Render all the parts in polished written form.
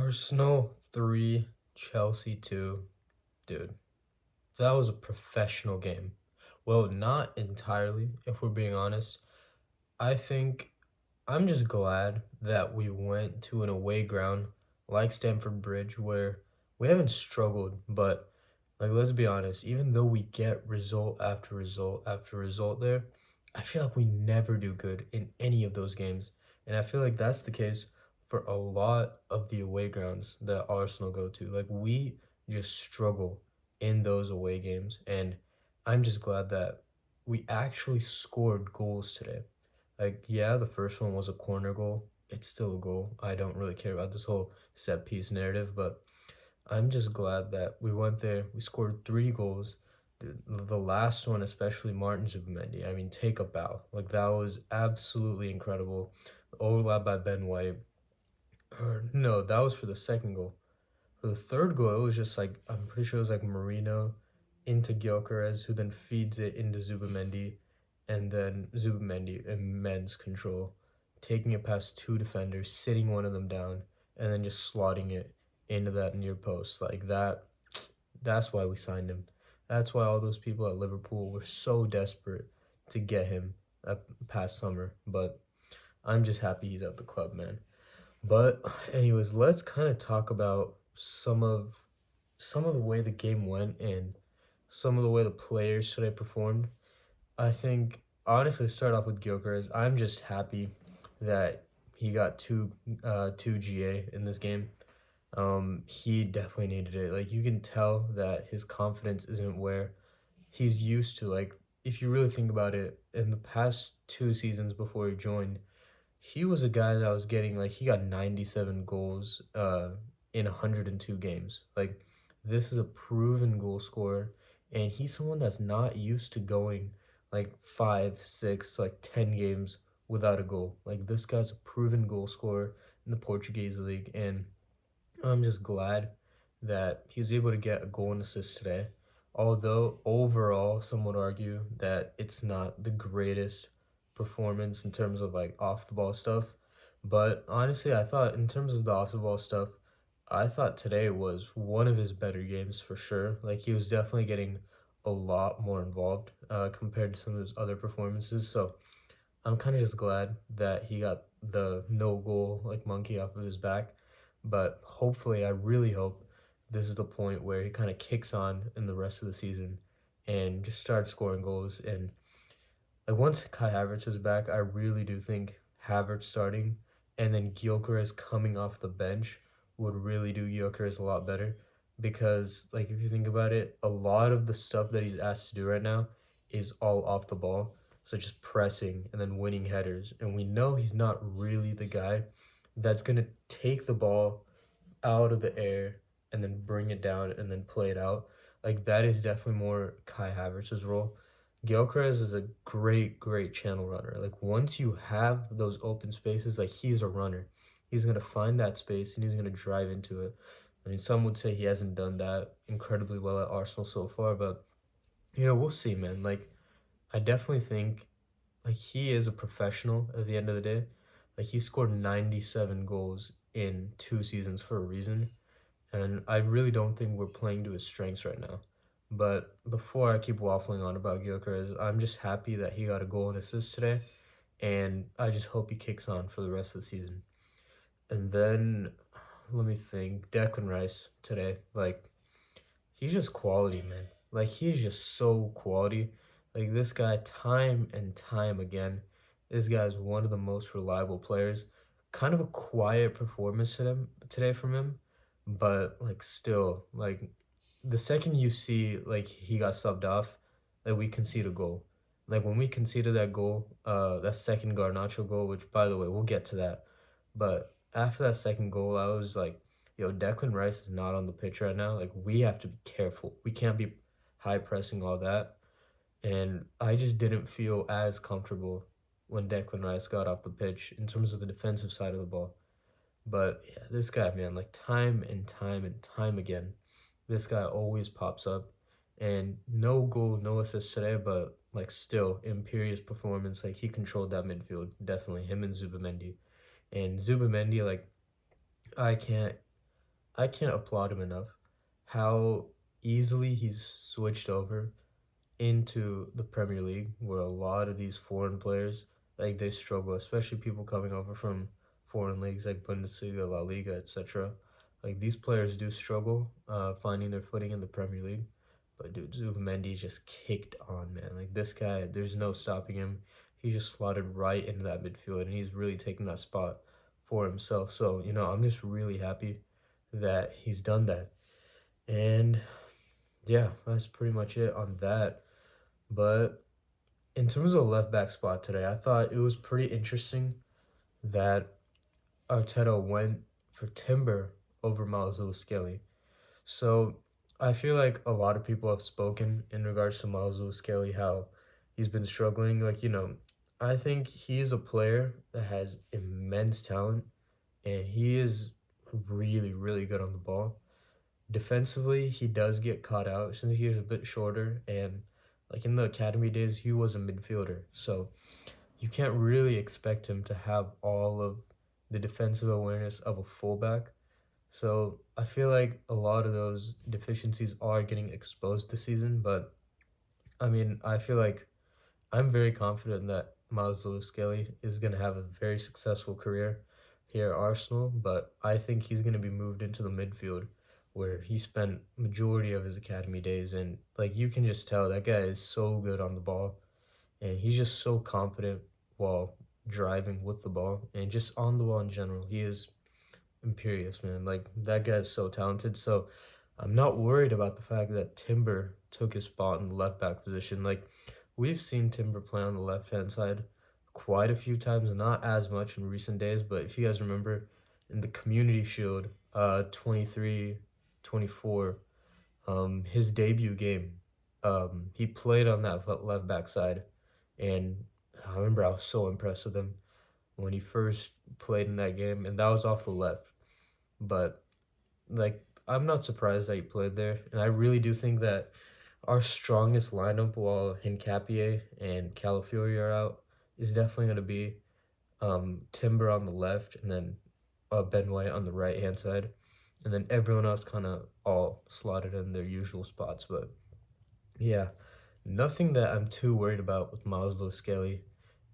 Arsenal 3, Chelsea 2. Dude, that was a professional game. Well, not entirely, if we're being honest. I think I'm just glad that we went to an away ground like Stamford Bridge where we haven't struggled, but let's be honest, even though we get result after result after result there, I feel like we never do good in any of those games. And I feel like that's the case for a lot of the away grounds that Arsenal go to. Like we just struggle in those away games, and I'm just glad that we actually scored goals today. Like, yeah, the first one was a corner goal. It's still a goal. I don't really care about this whole set piece narrative, but I'm just glad that we went there. We scored 3 goals. Dude, the last one, especially Martin Zubimendi. I mean, take a bow. Like that was absolutely incredible. Overlap by Ben White. Or no, that was for the second goal. For the third goal, it was just like I'm pretty sure it was like Marino into Gyökeres, who then feeds it into Zubimendi, and then Zubimendi immense control, taking it past 2 defenders, sitting one of them down, and then just slotting it into that near post. Like that, that's why we signed him. That's why all those people at Liverpool were so desperate to get him past summer. But I'm just happy he's at the club, man. But anyways, let's kind of talk about some of the way the game went and some of the way the players today performed. I think honestly, start off with Gyökeres. I'm just happy that he got two GA in this game. He definitely needed it. Like you can tell that his confidence isn't where he's used to. Like if you really think about it, in the past 2 seasons before he joined, he was a guy that was getting like he got 97 goals in 102 games. Like this is a proven goal scorer, and he's someone that's not used to going like 5, 6, like 10 games without a goal. Like this guy's a proven goal scorer in the Portuguese league, and I'm just glad that he was able to get a goal and assist today. Although overall, some would argue that it's not the greatest performance in terms of like off the ball stuff. But honestly, I thought in terms of the off the ball stuff, I thought today was one of his better games for sure. Like he was definitely getting a lot more involved compared to some of his other performances. So I'm kind of just glad that he got the no goal like monkey off of his back. But hopefully, I really hope this is the point where he kind of kicks on in the rest of the season and just starts scoring goals. And like once Kai Havertz is back, I really do think Havertz starting and then Gyökeres coming off the bench would really do Gyökeres a lot better. Because like if you think about it, a lot of the stuff that he's asked to do right now is all off the ball, such as pressing and then winning headers. And we know he's not really the guy that's gonna take the ball out of the air and then bring it down and then play it out. Like that is definitely more Kai Havertz's role. Gyökeres is a great, great channel runner. Like once you have those open spaces, like he's a runner. He's gonna find that space and he's gonna drive into it. I mean, some would say he hasn't done that incredibly well at Arsenal so far, but we'll see, man. Like I definitely think like he is a professional at the end of the day. Like he scored 97 goals in 2 seasons for a reason. And I really don't think we're playing to his strengths right now. But before I keep waffling on about Gyökeres, I'm just happy that he got a goal and assist today. And I just hope he kicks on for the rest of the season. And then, let me think, Declan Rice today. Like, he's just quality, man. Like, he's just so quality. Like, this guy, time and time again, this guy is one of the most reliable players. Kind of a quiet performance today from him, but like still, like the second you see like he got subbed off, like we concede a goal. Like when we conceded that goal, that second Garnacho goal, which by the way we'll get to that, but after that second goal, I was like, yo, Declan Rice is not on the pitch right now. Like we have to be careful. We can't be high pressing all that, and I just didn't feel as comfortable when Declan Rice got off the pitch in terms of the defensive side of the ball. But yeah, this guy, man, like time and time and time again, this guy always pops up. And no goal, no assist today, but like still imperious performance. Like he controlled that midfield, definitely him and Zubimendi. And Zubimendi, like I can't I can't applaud him enough. How easily he's switched over into the Premier League, where a lot of these foreign players like they struggle, especially people coming over from foreign leagues like Bundesliga, La Liga, etc. Like these players do struggle finding their footing in the Premier League. But dude, Zubimendi just kicked on, man. Like this guy, there's no stopping him. He just slotted right into that midfield, and he's really taking that spot for himself. So I'm just really happy that he's done that. And yeah, that's pretty much it on that. But in terms of the left back spot today, I thought it was pretty interesting that Arteta went for Timber over Miles Lewis-Skelly. So I feel like a lot of people have spoken in regards to Miles Lewis-Skelly, how he's been struggling. I think he is a player that has immense talent, and he is really, really good on the ball. Defensively, he does get caught out since he is a bit shorter, and like in the academy days, he was a midfielder. So you can't really expect him to have all of the defensive awareness of a fullback. So I feel like a lot of those deficiencies are getting exposed this season, but I mean, I feel like I'm very confident that Miles Lewis-Skelly is going to have a very successful career here at Arsenal, but I think he's going to be moved into the midfield where he spent majority of his academy days, and like you can just tell that guy is so good on the ball, and he's just so confident while driving with the ball and just on the ball in general. He is imperious, man. Like that guy is so talented. So I'm not worried about the fact that Timber took his spot in the left back position. Like we've seen Timber play on the left hand side quite a few times, not as much in recent days, but if you guys remember in the Community Shield 23 24, his debut game, he played on that left back side, and I remember I was so impressed with him when he first played in that game, and that was off the left. But like I'm not surprised that he played there, and I really do think that our strongest lineup while Hincapié and Calafiori are out is definitely going to be Timber on the left, and then Ben White on the right hand side, and then everyone else kind of all slotted in their usual spots. But yeah, nothing that I'm too worried about with Miles Lewis-Skelly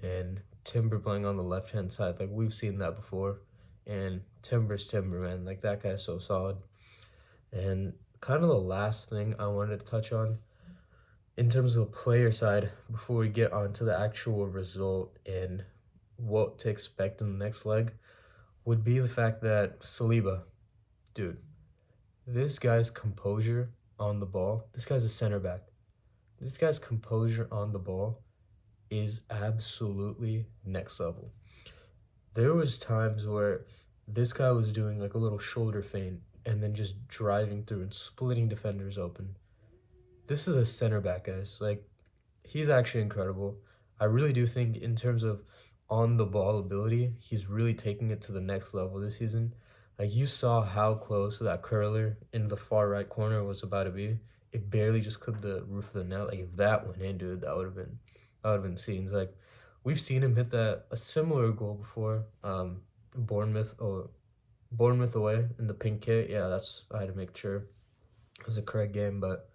and Timber playing on the left hand side. Like we've seen that before, and Timber's Timber, man. Like that guy's so solid. And kind of the last thing I wanted to touch on in terms of the player side before we get on to the actual result and what to expect in the next leg would be the fact that Saliba, dude, this guy's composure on the ball, this guy's a center back. This guy's composure on the ball is absolutely next level. There was times where this guy was doing like a little shoulder feint and then just driving through and splitting defenders open. This is a center back, guys. Like he's actually incredible. I really do think in terms of on the ball ability, he's really taking it to the next level this season. Like you saw how close that curler in the far right corner was about to be. It barely just clipped the roof of the net. Like if that went in, dude, that would have been scenes. Like we've seen him hit that a similar goal before. Bournemouth or Bournemouth away in the pink kit. Yeah, that's I had to make sure it was a correct game, but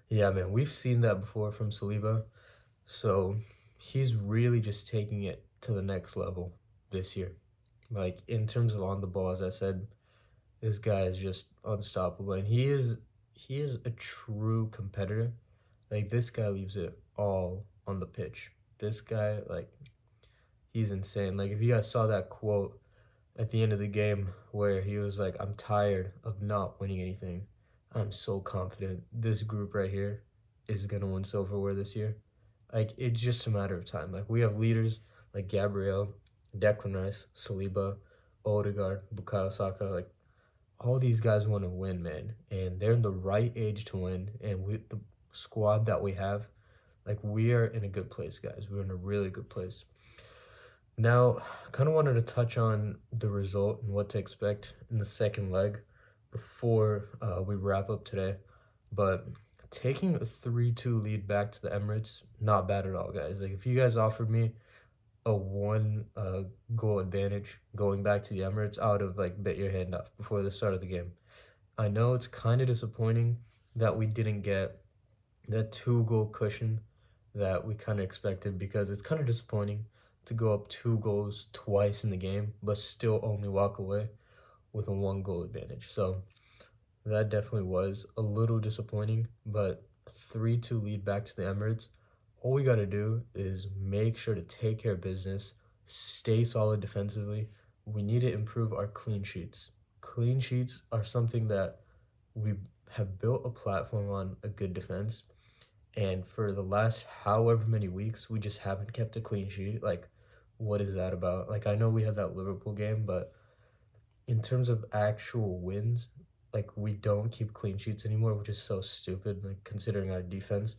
yeah, man, we've seen that before from Saliba. So he's really just taking it to the next level this year. Like in terms of on the ball, as I said, this guy is just unstoppable, and he is a true competitor. Like this guy leaves it all on the pitch. This guy, like, he's insane. Like if you guys saw that quote at the end of the game where he was like, "I'm tired of not winning anything. I'm so confident this group right here is gonna win silverware this year." Like it's just a matter of time. Like we have leaders like Gabriel, Declan Rice, Saliba, Odegaard, Bukayo Saka. Like all these guys want to win, man, and they're in the right age to win. And with the squad that we have, like we are in a good place, guys. We're in a really good place. Now, I kind of wanted to touch on the result and what to expect in the second leg before we wrap up today. But taking a 3-2 lead back to the Emirates, not bad at all, guys. Like if you guys offered me a one goal advantage going back to the Emirates, I would have like bit your hand off before the start of the game. I know it's kind of disappointing that we didn't get that 2 goal cushion that we kind of expected, because it's kind of disappointing to go up 2 goals twice in the game but still only walk away with a 1 goal advantage. So that definitely was a little disappointing, but 3-2 lead back to the Emirates. All we got to do is make sure to take care of business, stay solid defensively. We need to improve our clean sheets. Clean sheets are something that we have built a platform on a good defense, and for the last however many weeks, we just haven't kept a clean sheet. Like, what is that about? Like, I know we had that Liverpool game, but in terms of actual wins, like we don't keep clean sheets anymore, which is so stupid, like considering our defense.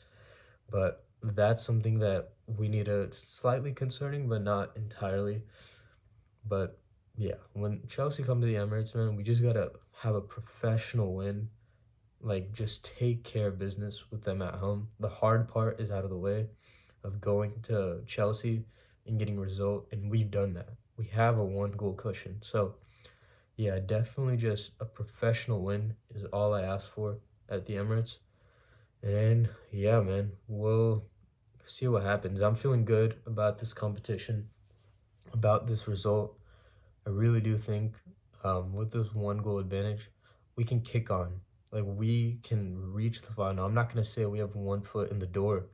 But that's something that we need to, it's slightly concerning, but not entirely. But yeah, when Chelsea come to the Emirates, man, we just gotta have a professional win. Like, just take care of business with them at home. The hard part is out of the way of going to Chelsea and getting a result, and we've done that. We have a 1 goal cushion. So yeah, definitely just a professional win is all I ask for at the Emirates. And yeah, man, we'll see what happens. I'm feeling good about this competition, about this result. I really do think with this 1 goal advantage, we can kick on. Like, we can reach the final. I'm not going to say we have 1 foot in the door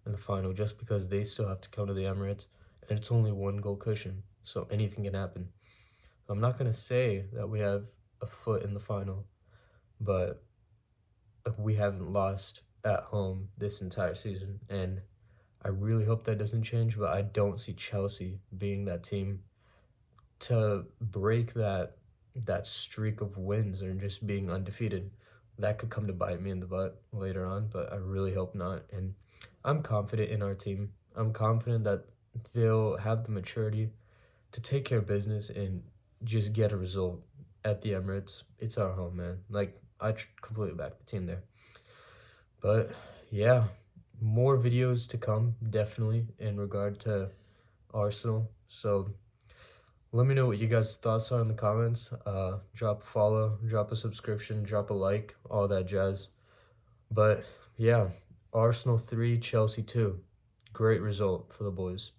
in the final just because they still have to come to the Emirates, and it's only 1 goal cushion. So anything can happen. I'm not going to say that we have a foot in the final, but we haven't lost at home this entire season. And I really hope that doesn't change, but I don't see Chelsea being that team to break that streak of wins and just being undefeated. That could come to bite me in the butt later on, but I really hope not. And I'm confident in our team. I'm confident that they'll have the maturity to take care of business and just get a result at the Emirates. It's our home, man. Like, completely back the team there. But yeah, more videos to come, definitely, in regard to Arsenal. So let me know what you guys' thoughts are in the comments. Drop a follow, drop a subscription, drop a like, all that jazz. But yeah, Arsenal 3, Chelsea 2. Great result for the boys.